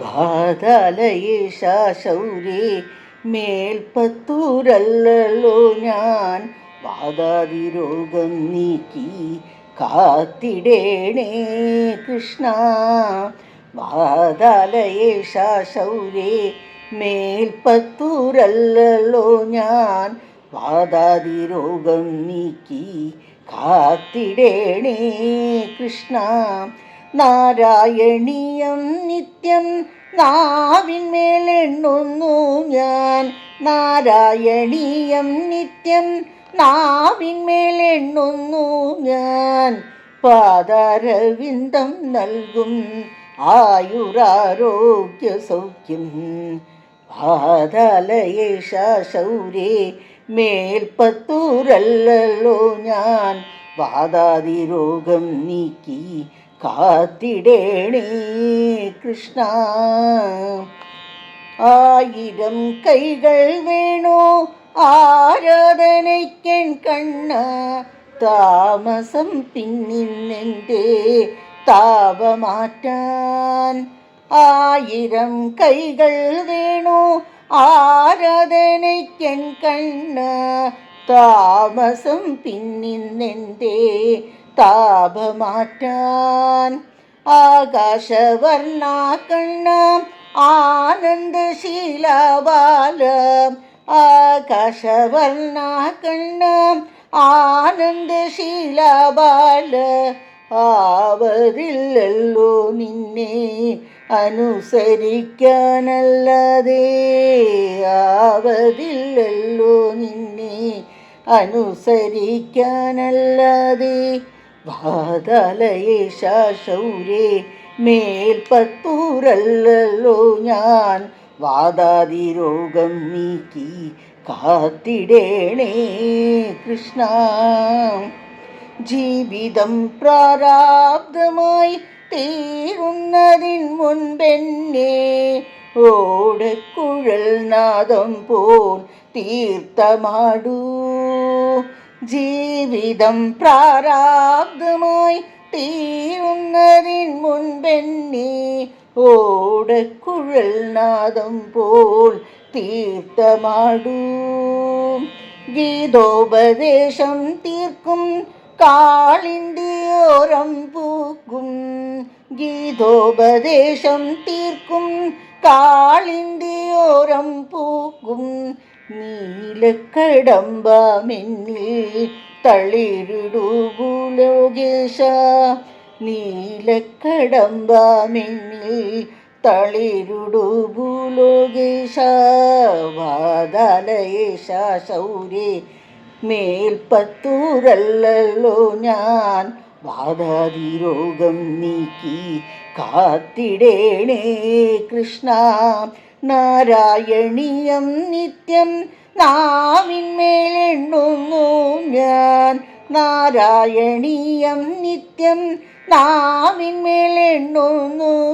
വാതാലയേശ ശൗരേ മേൽപ്പത്തൂരല്ലോ ഞാൻ. വാതാതിരോഗം നീക്കി കാത്തിടേണേ കൃഷ്ണ. വാതാലയേശ ശൗരേ മേൽപ്പത്തൂരല്ലോ ഞാൻ. വാതാതിരോഗം നീക്കി കാത്തിടേണേ കൃഷ്ണ. നാരായണീയം നിത്യം നാവിന്മേലെണ്ണുന്നു ഞാൻ. നാരായണീയം നിത്യം നാവിന്മേലെണ്ണുന്നു ഞാൻ. പാദാരവിന്ദം നൽകും ആയുരാരോഗ്യ സൗഖ്യം. പാതാലയേശ ശൗരേ മേൽപ്പത്തൂരല്ലോ ഞാൻ. വാതാതിരോഗം നീക്കി കാത്തിടേണേ കൃഷ്ണ. ആയിരം കൈകൾ വേണോ ആരാധനയ്ക്കൻ കണ്ണ. താമസം പിന്നിന്നെൻ്റെ താപമാറ്റാൻ. ആയിരം കൈകൾ വേണോ ആരാധനയ്ക്കൻ കണ്ണ. താമസം പിന്നിന്നെൻ്റെ താപമാറ്റാൻ. ആകാശവർണ്ണ കണ്ണ ആനന്ദശീലബാല. ആകാശവർണ്ണ കണ്ണ ആനന്ദശീലബാല. ആവതില്ലല്ലോ നിന്നെ അനുസരിക്കാനല്ലാതെ. ആവതില്ലല്ലോ നിന്നെ അനുസരിക്കാനല്ലാതെ. വാതാലയേശ ശൗരേ മേൽപ്പത്തൂരല്ലോ ഞാൻ. വാതാതിരോഗം നീക്കി കാത്തിടേണേ കൃഷ്ണ. ജീവിതം പ്രാരാബ്ധമായി തീരുന്നതിൻ മുൻപെന്നെ ഓടക്കുഴൽ നാദം പോൽ തീർത്ഥമാടൂ. ജീവിതം പ്രാരാബ്ധമായി തീരുന്നതിൻ മുൻപെന്നെ ഓടക്കുഴൽ നാദം പോൽ തീർത്ഥമാടൂ. ഗീതോപദേശം തീർക്കും കാളിന്തിയോരം പൂക്കും. ഗീതോപദേശം തീർക്കും കാളിന്തിയോരം പൂക്കും. നീലക്കടമ്പാമെന്നിൽ തളിരിടൂ ഭൂലോകേശ. നീലക്കടമ്പാമെന്നിൽ തളിരിടൂ ഭൂലോകേശ. വാതാലയേശ ശൗരേ മേൽപ്പത്തൂരല്ലോ ഞാൻ. വാതാതിരോഗം നീക്കി കാത്തിടേണേ കൃഷ്ണ. നാരായണീയം നിത്യം നാവിന്മേലെണ്ണുന്നു ഞാൻ. നാരായണീയം നിത്യം നാവിന്മേലെണ്ണുന്നു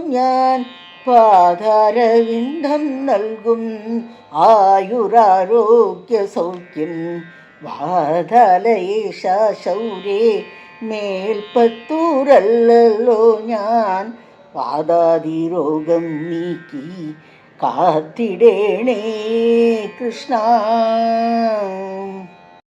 ഞാൻ. പാദാരവിന്ദം നൽകും ആയുരാരോഗ്യ സൗഖ്യം. വാതാലയേശ ശൗരേ മേൽപ്പത്തൂരല്ലോ ഞാൻ. വാതാതിരോഗം നീക്കി കാത്തിടേണേ കൃഷ്ണ.